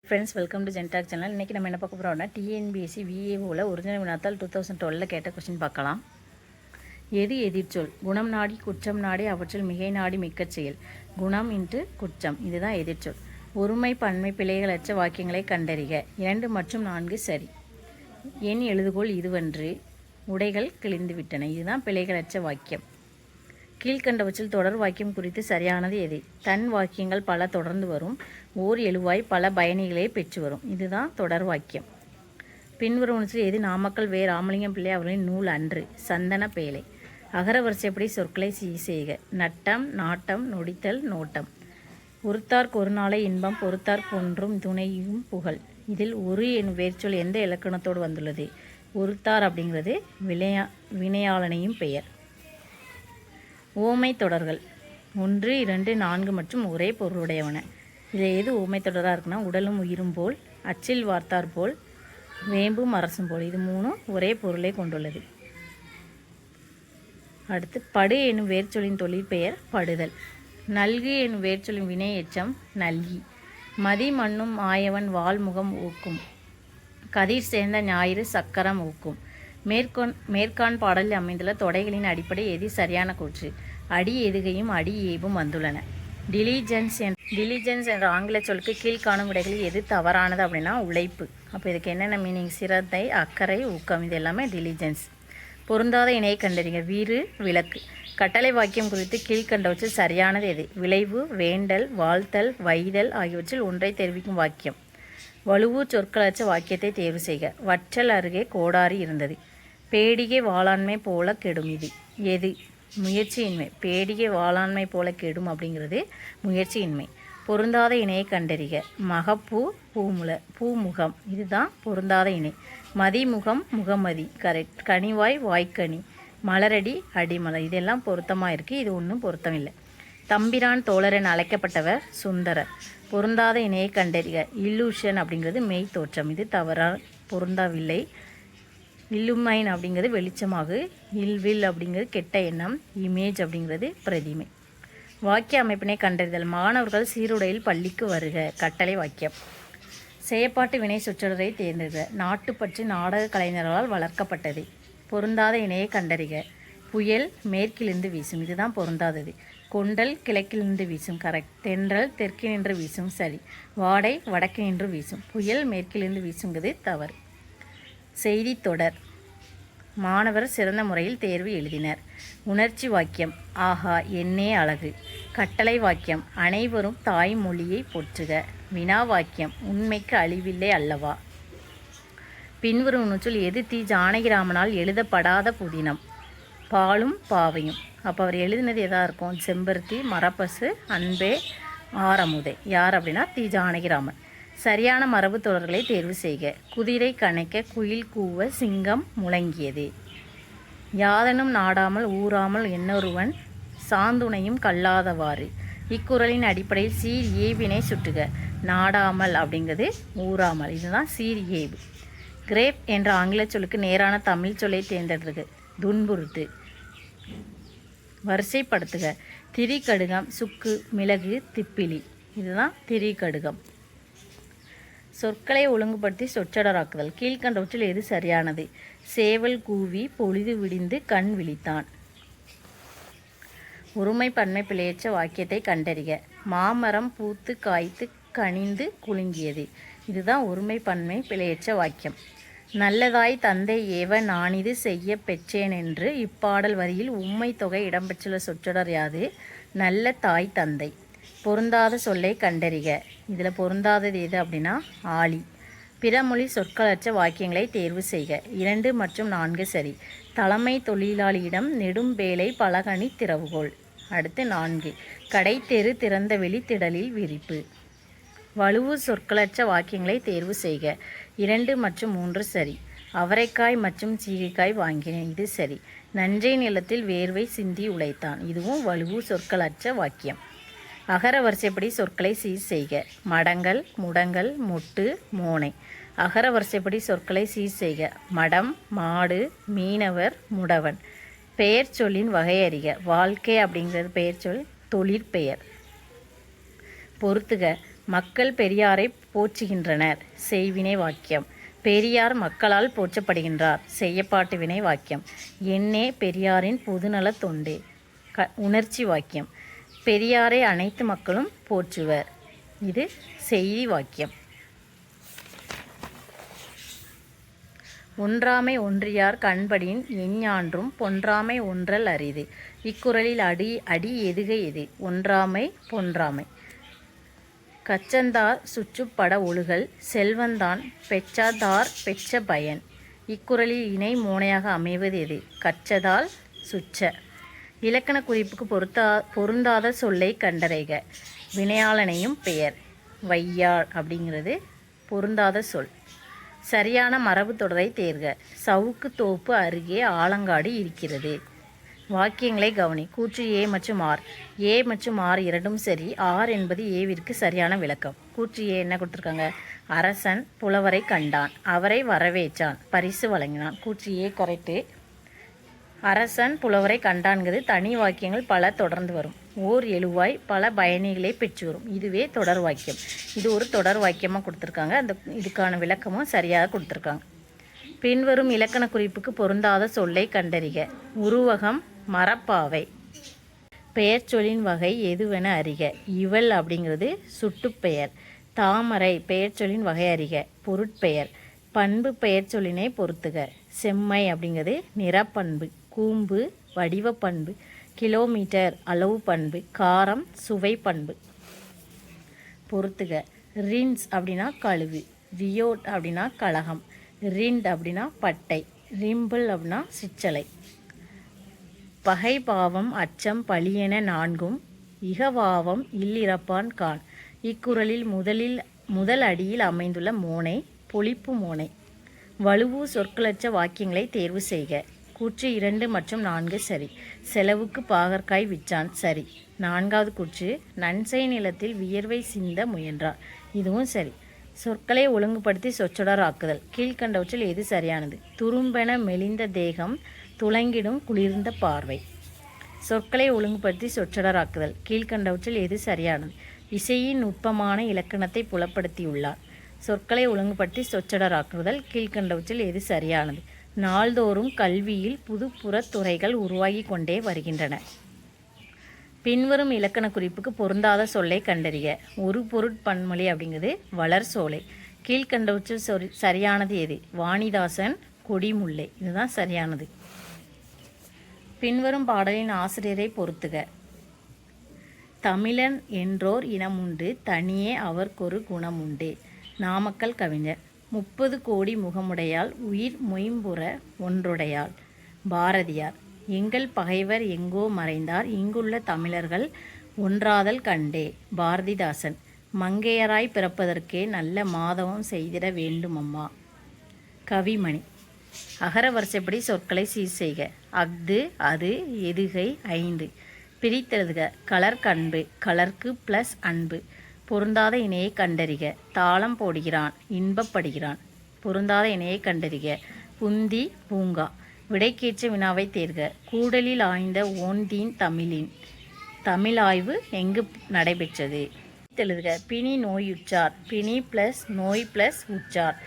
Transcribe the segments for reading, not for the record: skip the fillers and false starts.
Friends, welcome to ஜென்டாக் channel. இன்றைக்கி நம்ம என்ன பார்க்க போகிறோம்னா டிஎன்பிஎஸ்சி விஏஓவில் ஒரிஜினல் வினாத்தால் 2012 கேட்ட கொஸ்டின் பார்க்கலாம். எது எதிர்ச்சொல்? குணம் நாடி குற்றம் நாடி அவற்றில் மிகை நாடி மிக்கச் செயல். குணம் இன்ட்டு குற்றம், இதுதான் எதிர்ச்சொல். ஒருமை பன்மை பிழைகளற்ற வாக்கியங்களை கண்டறிக. 2 மற்றும் 4 சரி. என் எழுதுகோள் இதுவன்று. உடைகள் கிழிந்து விட்டன, இதுதான் பிழைகளற்ற வாக்கியம். கீழ்கண்டவற்றில் தொடர் வாக்கியம் குறித்து சரியானது எது? தன் வாக்கியங்கள் பல தொடர்ந்து வரும், ஓர் எழுவாய் பல பயணிகளே பெற்று வரும், இதுதான் தொடர் வாக்கியம். பின்வருவனத்தில் எது நாமக்கல் வே ராமலிங்கம் பிள்ளை அவர்களின் நூல் அன்று? சந்தன பேழை. அகர வரிசைப்படி சொற்களை செய்க. நட்டம், நாட்டம், நொடித்தல், நோட்டம். ஒருத்தார்க்கு ஒரு நாளை இன்பம், பொறுத்தார் போன்றும் துணையும் புகழ். இதில் ஒரு என் வேர்ச்சொல் எந்த இலக்கணத்தோடு வந்துள்ளது? ஒருத்தார் அப்படிங்கிறது வினையாளனையும் பெயர். ஓமை தொடர்கள் 1, 2, 4 மற்றும் ஒரே பொருளுடையவன. இதில் எது ஓமை தொடராக இருக்குன்னா, உடலும் உயிரும் போல், அச்சில் வார்த்தார் போல், வேம்பும் அரசும் போல், இது 3 ஒரே பொருளை கொண்டுள்ளது. அடுத்து படு எனும் வேர்ச்சொல்லின் தொழிற்பெயர் படுதல். நல்கு எனும் வேர்ச்சொல்லின் வினை எச்சம் நல்கி. மதி மண்ணும் ஆயவன் வால்முகம் ஊக்கும். கதிர் சேர்ந்த ஞாயிறு சக்கரம் ஊக்கும். மேற்கான் பாடலில் அமைந்துள்ள தொடைகளின் அடிப்படை எது சரியான கூற்று? அடி எதுகையும் அடி ஏபும் வந்துள்ளன. டிலிஜென்ஸ் என்ற ஆங்கில சொல்லுக்கு கீழ்காணும் விடைகளில் எது தவறானது அப்படின்னா உழைப்பு. அப்போ இதுக்கு என்னென்ன மீனிங்? சிரத்தை, அக்கறை, ஊக்கம், இது எல்லாமே டிலிஜென்ஸ். பொருந்தாத இணையை கண்டறிங்க. வீறு, விளக்கு. கட்டளை வாக்கியம் குறித்து கீழ்கண்டவற்றில் சரியானது எது? விளைவு, வேண்டல், வாழ்த்தல், வைதல் ஆகியவற்றில் ஒன்றை தெரிவிக்கும் வாக்கியம். வலுவு சொற்களற்ற வாக்கியத்தை தேர்வு செய்க. வற்றல் அருகே கோடாரி இருந்தது. பேடிகை வாளாண்மை போல கெடும், இது எது? முயற்சியின்மை. பேடிகை வாளாண்மை போல கெடும் அப்படிங்கிறது முயற்சியின்மை. பொருந்தாத இணையை கண்டறிக. மகப்பூ, பூமுகம், இதுதான் பொருந்தாத இணை. மதிமுகம், முகமதி, கரெக்ட். கனிவாய், வாய்க்கனி. மலரடி, அடிமலர், இதெல்லாம் பொருத்தமாக இருக்குது, இது ஒன்றும் பொருத்தமில்லை. தம்பிரான் தோழர் என அழைக்கப்பட்டவர் சுந்தரர். பொருந்தாத இணையை கண்டறிக. இல்லூஷன் அப்படிங்கிறது மெய் தோற்றம், இது பொருந்தாவில்லை. இல்லுமைன் அப்படிங்கிறது வெளிச்சமாக. இல்வில் அப்படிங்கிறது கெட்ட எண்ணம். இமேஜ் அப்படிங்கிறது பிரதிமை. வாக்கிய அமைப்பினை கண்டறிதல். மாணவர்கள் சீருடையில் பள்ளிக்கு வருக. கட்டளை வாக்கியம். செயற்பாட்டு வினை சொற்றொடரை தேர்ந்தெடுக்க. நாட்டுப்பற்று நாடக கலைஞர்களால் வளர்க்கப்பட்டது. பொருந்தாத இணையை கண்டறிக. புயல் மேற்கிலிருந்து வீசும், இதுதான் பொருந்தாதது. கொண்டல் கிழக்கிலிருந்து வீசும், கரெக்ட். தென்றல் தெற்கு நின்று வீசும், சரி. வாடை வடக்கு நின்று வீசும். புயல் மேற்கிலிருந்து வீசுங்கிறது தவறு. செய்தி தொடர். மாணவர் சிறந்த முறையில் தேர்வு எழுதினர். உணர்ச்சி வாக்கியம். ஆஹா என்னே அழகு. கட்டளை வாக்கியம். அனைவரும் தாய்மொழியை போற்றுக. வினா வாக்கியம். உண்மைக்கு அழிவில்லை அல்லவா. பின்வரும் நூற்றில் எது தி ஜானகிராமனால் எழுதப்படாத புதினம்? பாலும் பாவையும். அப்போ அவர் எழுதினது எதாக இருக்கும்? செம்பருத்தி, மரப்பசு, அன்பே, ஆரமுதே. யார் அப்படின்னா தி ஜானகிராமன். சரியான மரபு தொடர்களை தேர்வு செய்க. குதிரை கணைக்க, குயில் கூவ, சிங்கம் முழங்கியது. யாதனும் நாடாமல் ஊறாமல் என்னொருவன் சாந்துணையும் கல்லாதவாறு. இக்குறளின் அடிப்படையில் சீர் ஏவினை சுட்டுக. நாடாமல் அப்படிங்கிறது ஊறாமல், இதுதான் சீர் ஏவு. கிரேப் என்ற ஆங்கில சொல்லுக்கு நேரான தமிழ் சொல்லை தேர்ந்தெடுத்துக. துன்புறுத்து. வரிசைப்படுத்துக. திரிகடுகம், சுக்கு, மிளகு, திப்பிலி, இதுதான் திரிகடுகம். சொற்களை ஒழுங்குபடுத்தி சொற்றொடராக்குதல். கீழ்கண்டவற்றில் எது சரியானது? சேவல் கூவி பொழுது விடிந்து கண் விழித்தான். ஒருமை பன்மை பிழையற்ற வாக்கியத்தை கண்டறிக. மாமரம் பூத்து காய்த்து கனிந்து குலுங்கியது, இதுதான் ஒருமை பன்மை பிழையற்ற வாக்கியம். நல்லதாய் தந்தை ஏவ நானிது செய்ய பெற்றேன் என்று இப்பாடல் வரியில் உம்மை தொகை இடம்பெற்றுள்ள சொற்றொடர் யாது? நல்ல தாய் தந்தை. பொருந்தாத சொல்லை கண்டறிக. இதில் பொருந்தாதது எது அப்படின்னா ஆளி. பிறமொழி சொற்களற்ற வாக்கியங்களை தேர்வு செய்க. 2 மற்றும் 4 சரி. தலைமை தொழிலாளியிடம் நெடும்பேலை பலகனி திறவுகோள். அடுத்து 4. கடைத்தெரு திறந்த வெளி திடலில் விரிப்பு. வலுவு சொற்களற்ற வாக்கியங்களை தேர்வு செய்க. 2 மற்றும் 3 சரி. அவரைக்காய் மற்றும் சீகைக்காய் வாங்கினேன், இது சரி. நன்றே நிலத்தில் வேர்வை சிந்தி உழைத்தான், இதுவும் வலுவு சொற்களற்ற வாக்கியம். அகர வரிசைப்படி சொற்களை சீர் செய்க. மடங்கள், முடங்கள், மொட்டு, மோனை. அகர வரிசைப்படி சொற்களை சீர் செய்க. மடம், மாடு, மீனவர், முடவன். பெயர் சொல்லின் வகை அறிக. வாழ்க்கை அப்படிங்கிறது பெயர் சொல், தொழிற்பெயர். பொறுத்துக. மக்கள் பெரியாரை போற்றுகின்றனர். செய்வினை வாக்கியம். பெரியார் மக்களால் போற்றப்படுகின்றார். செய்யப்பாட்டு வினை வாக்கியம். என்னே பெரியாரின் பொதுநலத் தொண்டு. உணர்ச்சி வாக்கியம். பெரியாரை அனைத்து மக்களும் போற்றுவர். இது செய்தி வாக்கியம். ஒன்றாமை ஒன்றியார் கண்படின் எஞ்ஞான்றும் பொன்றாமை ஒன்றல் அரிது. இக்குறளில் அடி எதுக எது? ஒன்றாமை பொன்றாமை. கச்சந்தார் சுற்றுப்பட ஒழுகல் செல்வந்தான் பெற்றாதார் பெற்ற பயன். இக்குறளில் இணை மோனையாக அமைவது எது? கற்றதால் சுற்ற. இலக்கண குறிப்புக்கு பொருந்தாத சொல்லை கண்டறைக. வினையாளனையும் பெயர். வையாள் அப்படிங்கிறது பொருந்தாத சொல். சரியான மரபு தொடரை தேர்க. சவுக்கு தோப்பு அருகே ஆலங்காடு இருக்கிறது. வாக்கியங்களை கவனி. கூற்று ஏ மற்றும் ஆர். ஏ மற்றும் ஆர் இரண்டும் சரி. ஆர் என்பது ஏவிற்கு சரியான விளக்கம். கூற்று ஏ என்ன கொடுத்துருக்காங்க? அரசன் புலவரை கண்டான், அவரை வரவேற்றான், பரிசு வழங்கினான். கூற்று ஏ கரெக்டு. அரசன் புலவரை கண்டான்கிறது தனி வாக்கியங்கள் பல தொடர்ந்து வரும். ஓர் எழுவாய் பல பயணிகளை பெற்று வரும். இதுவே தொடர் வாக்கியம். இது ஒரு தொடர் வாக்கியமாக கொடுத்துருக்காங்க. இதுக்கான விளக்கமும் சரியாக கொடுத்துருக்காங்க. பின்வரும் இலக்கண குறிப்புக்கு பொருந்தாத சொல்லை கண்டறிக. உருவகம் மரப்பாவை. பெயர் சொல்லின் வகை எதுவென அறிக. இவள் அப்படிங்கிறது சுட்டுப்பெயர். தாமரை பெயர் சொல்லின் வகை அறிக. பொருட்பெயர். பண்பு பெயர் சொல்லினை பொறுத்துக. செம்மை அப்படிங்கிறது நிறப்பண்பு. கூம்பு வடிவ பண்பு. கிலோமீட்டர் அளவு பண்பு. காரம் சுவை பண்பு. பொறுத்துக. ரின்ஸ் அப்படின்னா கழுவு. ரியோட் அப்படின்னா கலகம். ரிண்ட் அப்படின்னா பட்டை. ரிம்பிள் அப்படின்னா சிற்றலை. பகை பாவம் அச்சம் பழியென நான்கும் இகவாவம் இல்லிறப்பான் கான். இக்குறளில் முதல் அடியில் அமைந்துள்ள மோனை பொழிப்பு மோனை. வலுவு சொற்களற்ற வாக்கியங்களை தேர்வு செய்க. கூற்று 2 மற்றும் 4 சரி. செலவுக்கு பாகற்காய் விற்றான் சரி. 4வது கூற்று நன்சை நிலத்தில் வியர்வை சிந்த முயன்றார். இதுவும் சரி. சொற்களை ஒழுங்குபடுத்தி சொற்றொடர் ஆக்குதல். கீழ்கண்டவற்றில் எது சரியானது? துரும்பென மெலிந்த தேகம் துளங்கிடும் குளிர்ந்த பார்வை. சொற்களை ஒழுங்குபடுத்தி சொற்றொடர் ஆக்குதல். கீழ்கண்டவற்றில் எது சரியானது? இசையின் நுட்பமான இலக்கணத்தை புலப்படுத்தியுள்ளார். சொற்களை ஒழுங்குபடுத்தி சொற்றொடர் ஆக்குதல். கீழ்கண்டவற்றில் எது சரியானது? நாள்தோறும் கல்வியில் புதுப்புறத் துறைகள் உருவாகி கொண்டே வருகின்றன. பின்வரும் இலக்கண குறிப்புக்கு பொருந்தாத சொல்லை கண்டறிக. ஒரு பொருட்பன்மொழி அப்படிங்கிறது வளர் சோலை. கீழ்கண்டவற்றில் சரியானது எது? வாணிதாசன் கொடிமுல்லை. இதுதான் சரியானது. பின்வரும் பாடலின் ஆசிரியரை பொறுத்துக. தமிழன் என்றோர் இனமுண்டு தனியே அவர்க்கொரு குணமுண்டு. நாமக்கல் கவிஞர். 30 கோடி முகமுடையாள் உயிர் மொயம்புற ஒன்றுடையாள். பாரதியார். எங்கள் பகைவர் எங்கோ மறைந்தார் இங்குள்ள தமிழர்கள் ஒன்றாதல் கண்டே. பாரதிதாசன். மங்கையராய் பிறப்பதற்கே நல்ல மாதவம் செய்திட வேண்டுமம்மா. கவிமணி. அகர வரிசைப்படி சொற்களை சீர் செய்க. அஃது அது எதுகை 5. பிரித்தெழுதுக. கலர்கண்பு. கலர்க்கு ப்ளஸ் அன்பு. பொருந்தாத இணையை கண்டறிக. தாளம் போடுகிறான் இன்பப்படுகிறான். பொருந்தாத இணையை கண்டறிக. புந்தி பூங்கா. விடைக்கேற்ற வினாவை தேர்க. கூடலில் ஆய்ந்த ஓன்தீன் தமிழாய்வு எங்கு நடைபெற்றது? எழுதுக. பிணி நோயுற்றார். பிணி ப்ளஸ் நோய் ப்ளஸ் உற்றார்.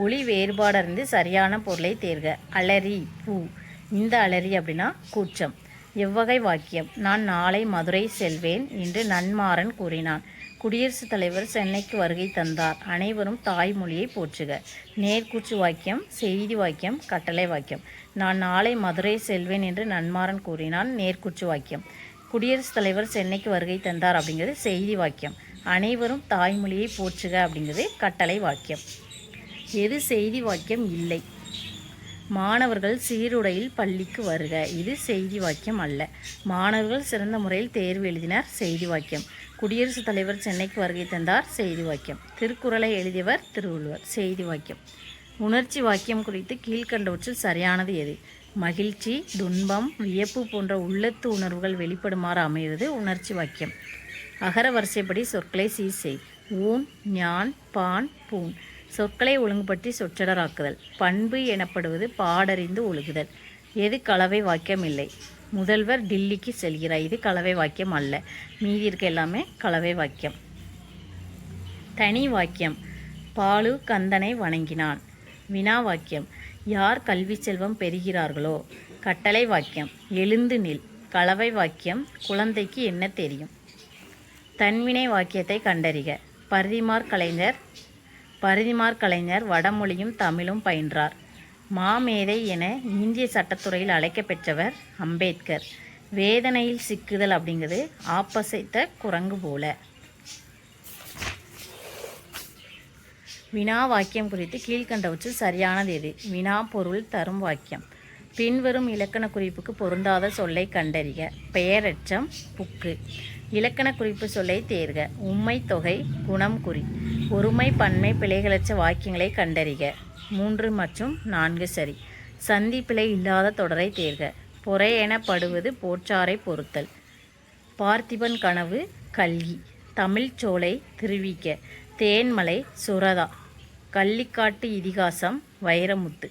ஒளி வேறுபாடறிந்து சரியான பொருளை தேர்க. அலரி பூ. இந்த அலரி அப்படின்னா கூச்சம். எவ்வகை வாக்கியம்? நான் நாளை மதுரை செல்வேன் என்று நன்மாறன் கூறினான். குடியரசுத் தலைவர் சென்னைக்கு வருகை தந்தார். அனைவரும் தாய்மொழியை போற்றுக. நேர்கூற்று வாக்கியம். செய்தி வாக்கியம். கட்டளை வாக்கியம். நான் நாளை மதுரை செல்வேன் என்று நன்மாறன் கூறினான். நேர்கூற்று வாக்கியம். குடியரசுத் தலைவர் சென்னைக்கு வருகை தந்தார் அப்படிங்கிறது செய்தி வாக்கியம். அனைவரும் தாய்மொழியை போற்றுக அப்படிங்கிறது கட்டளை வாக்கியம். எது செய்தி வாக்கியம் இல்லை? மாணவர்கள் சீருடையில் பள்ளிக்கு வருக. இது செய்தி வாக்கியம் அல்ல. மாணவர்கள் சிறந்த முறையில் தேர்வு எழுதினார். செய்தி வாக்கியம். குடியரசுத் தலைவர் சென்னைக்கு வருகை தந்தார். செய்தி வாக்கியம். திருக்குறளை எழுதியவர் திருவள்ளுவர். செய்தி வாக்கியம். உணர்ச்சி வாக்கியம் குறித்து கீழ்கண்டவற்றில் சரியானது எது? மகிழ்ச்சி துன்பம் வியப்பு போன்ற உள்ளத்து உணர்வுகள் வெளிப்படுமாறு அமைவது உணர்ச்சி வாக்கியம். அகர வரிசைப்படி சொற்களை சீர் செய். ஊன் ஞான் பான் பூன். சொற்களை ஒழுங்குபடுத்தி சொற்றொடராக்குதல். பண்பு எனப்படுவது பாடறிந்து ஒழுகுதல். எது கலவை வாக்கியம் இல்லை? முதல்வர் டில்லிக்கு செல்கிறார். இது கலவை வாக்கியம் அல்ல. மீதி இருக்க எல்லாமே கலவை வாக்கியம். தனி வாக்கியம் பாலு கந்தனை வணங்கினான். வினா வாக்கியம் யார் கல்வி செல்வம் பெறுகிறார்களோ. கட்டளை வாக்கியம் எழுந்து நில். கலவை வாக்கியம் குழந்தைக்கு என்ன தெரியும். தன்வினை வாக்கியத்தை கண்டறிக. பரிதிமாற் கலைஞர் வடமொழியும் தமிழும் பயின்றார். மாமேதை என இந்திய சட்டத்துறையில் அழைக்கப்பெற்றவர் அம்பேத்கர். வேதனையில் சிக்குதல் அப்படிங்கிறது ஆப்பசைத்த குரங்கு போல. வினா வாக்கியம் குறித்து கீழ்கண்டவற்றில் சரியானது எது. வினா பொருள் தரும் வாக்கியம். பின்வரும் இலக்கண குறிப்புக்கு பொருந்தாத சொல்லை கண்டறிக. பெயரெச்சம் புக்கு. இலக்கண குறிப்பு சொல்லை தேர்க. உம்மை தொகை குணம் குறி. ஒருமை பன்மை பிழைகளற்ற வாக்கியங்களை கண்டறிக. 3 மற்றும் 4 சரி. சந்தி பிழை இல்லாத தொடரை தேர்க. பொறை எனப்படுவது போற்றாரை பொறுத்தல். பார்த்திபன் கனவு கல்கி. தமிழ்ச்சோலை திருவிக்க. தேன்மலை சுரதா. கள்ளிக்காட்டு இதிகாசம் வைரமுத்து.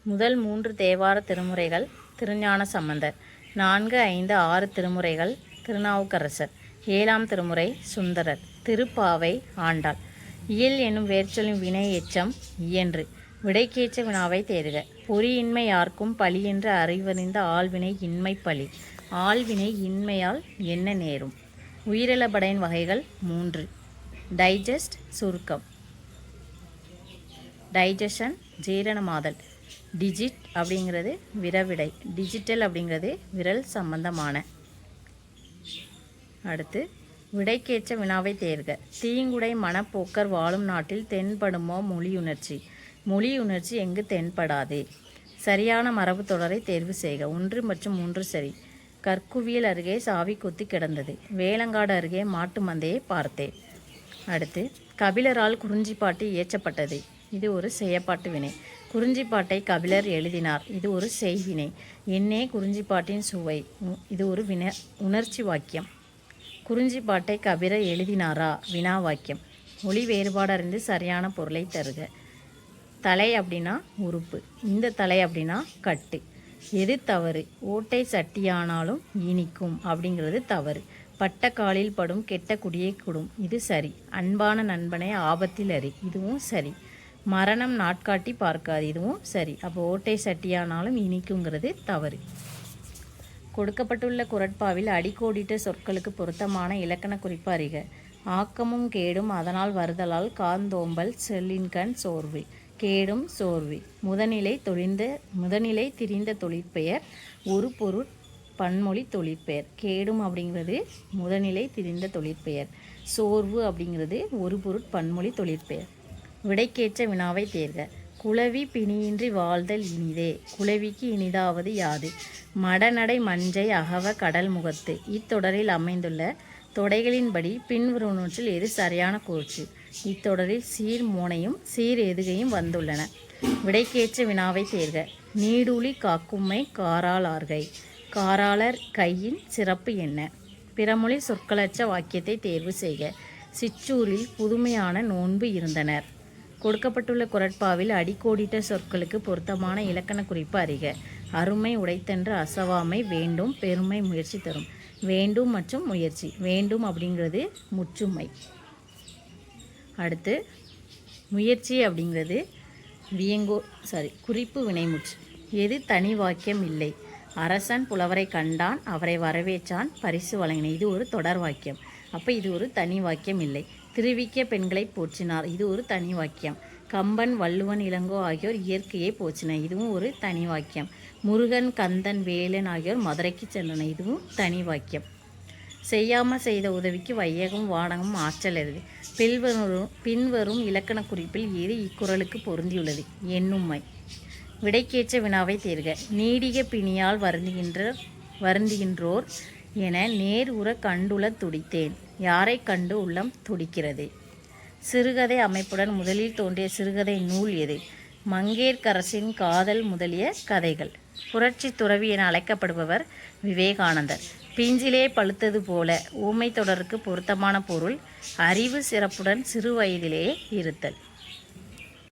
முதல் 3 தேவார திருமுறைகள் திருஞான சம்பந்தர். 4, 5, 6 திருமுறைகள் திருநாவுக்கரசர். 7ஆம் திருமுறை சுந்தரர். திருப்பாவை ஆண்டாள். இயல் என்னும் வேர்ச்சொல்லின் வினை எச்சம் இயன்று. விடைக்கேற்ற வினாவை தேர்க. பொறியின்மை யார்க்கும் பழி என்று அறிவறிந்த ஆள்வினை இன்மை பழி. ஆள்வினை இன்மையால் என்ன நேரும். உயிரிழபடையின் வகைகள் 3. டைஜஸ்ட் சுருக்கம். டைஜஷன் ஜீரணமாதல். டிஜிட் அப்படிங்கிறது விரவிடை. டிஜிட்டல் அப்படிங்கிறது விரல் சம்பந்தமான. அடுத்து விடைக்கேற்ற வினாவை தேர்க. தீங்குடை மனப்போக்கர் வாழும் நாட்டில் தென்படுமோ மொழியுணர்ச்சி. மொழியுணர்ச்சி எங்கு தென்படாது. சரியான மரபு தொடரை தேர்வு செய்க. 1 மற்றும் 3 சரி. கற்குவியல் அருகே சாவி கொத்தி கிடந்தது. வேலங்காடு அருகே மாட்டு மந்தையை பார்த்தேன். அடுத்து கபிலரால் குறிஞ்சிப்பாட்டு இயற்றப்பட்டது. இது ஒரு செயப்பாட்டு வினை. குறிஞ்சிப்பாட்டை கபிலர் எழுதினார். இது ஒரு செய்வினை. என்னே குறிஞ்சிப்பாட்டின் சுவை. இது ஒரு உணர்ச்சி வாக்கியம். குறிஞ்சிப்பாட்டை கபிலர் எழுதினாரா. வினா வாக்கியம். ஒளி வேறுபாடு அறிந்து சரியான பொருளை தருக. தலை அப்படின்னா உறுப்பு. இந்த தலை அப்படின்னா கட்டு. எது தவறு. ஓட்டை சட்டியானாலும் இனிக்கும் அப்படிங்கிறது தவறு. பட்ட காலில் படும் கெட்ட குடியை குடும். இது சரி. அன்பான நண்பனை ஆபத்தில் அறி. இதுவும் சரி. மரணம் நாட்காட்டி பார்க்காது. இதுவும் சரி. அப்போ ஓட்டை சட்டியானாலும் இனிக்குங்கிறது தவறு. கொடுக்கப்பட்டுள்ள குறட்பாவில் அடிக்கோடிட்ட சொற்களுக்கு பொருத்தமான இலக்கண குறிப்பு அறிக. ஆக்கமும் கேடும் அதனால் வருதலால் காந்தோம்பல் செல்லின்கண் சோர்வு. கேடும் சோர்வு. முதனிலை திரிந்த தொழிற்பெயர் ஒரு பொருட் பன்மொழி தொழிற்பெயர். கேடும் அப்படிங்கிறது முதனிலை திரிந்த தொழிற்பெயர். சோர்வு அப்படிங்கிறது ஒரு பொருட் பன்மொழி தொழிற்பெயர். விடைக்கேற்ற வினாவை தேர்க. குளவி பிணியின்றி வாழ்தல் இனிதே. குளவிக்கு இனிதாவது யாது. மடநடை மஞ்சை அகவ கடல் முகத்து. இத்தொடரில் அமைந்துள்ள தொடைகளின்படி பின்வருவனவற்றில் எது சரியான கூற்று. இத்தொடரில் சீர் மோனையும் சீர் எதுகையும் வந்துள்ளன. விடைக்கேற்ற வினாவை தேர்க. நீடூழி காக்கும்மை காராளார்கை. காராளர் கையின் சிறப்பு என்ன. பிறமொழி சொற்களற்ற வாக்கியத்தை தேர்வு செய்க. சிற்றூரில் புதுமையான நோன்பு இருந்தனர். கொடுக்கப்பட்டுள்ள குறட்பாவில் அடிக்கோடிட்ட சொற்களுக்கு பொருத்தமான இலக்கண குறிப்பு அறிக. அருமை உடைத்தென்று அசவாமை வேண்டும் பெருமை முயற்சி தரும். வேண்டும் மற்றும் முயற்சி. வேண்டும் அப்படிங்கிறது முற்றுமை. அடுத்து முயற்சி அப்படிங்கிறது குறிப்பு வினைமுற்று. எது தனி வாக்கியம் இல்லை. அரசன் புலவரை கண்டான் அவரை வரவேற்றான் பரிசு வழங்கினான். இது ஒரு தொடர் வாக்கியம். அப்போ இது ஒரு தனி வாக்கியம் இல்லை. திருவிக்க பெண்களை போற்றினார். இது ஒரு தனி வாக்கியம். கம்பன் வள்ளுவன் இளங்கோ ஆகியோர் இயற்கையை போற்றினர். இதுவும் ஒரு தனி வாக்கியம். முருகன் கந்தன் வேலன் ஆகியோர் மதுரைக்கு சென்றனர். இதுவும் தனி வாக்கியம். செய்யாமல் செய்த உதவிக்கு வையகம் வானகம் ஆற்றல் எது. பின்வரும் இலக்கண குறிப்பில் எது இக்குறளுக்கு பொருந்தியுள்ளது. எண்ணும்மை. விடைக்கேற்ற வினாவை தேர்க. நீடிய பிணியால் வருந்துகின்றோர் என நேர் உற கண்டுள்ள துடித்தேன். யாரை கண்டு உள்ளம் துடிக்கிறது. சிறுகதை அமைப்புடன் முதலில் தோன்றிய சிறுகதை நூல் எது. மங்கையர்க்கரசின் காதல் முதலிய கதைகள். புரட்சி துறவி என அழைக்கப்படுபவர் விவேகானந்தர். பிஞ்சிலே பழுத்தது போல ஊமை தொடருக்கு பொருத்தமான பொருள் அறிவு சிறப்புடன் சிறு வயதிலேயே இருத்தல்.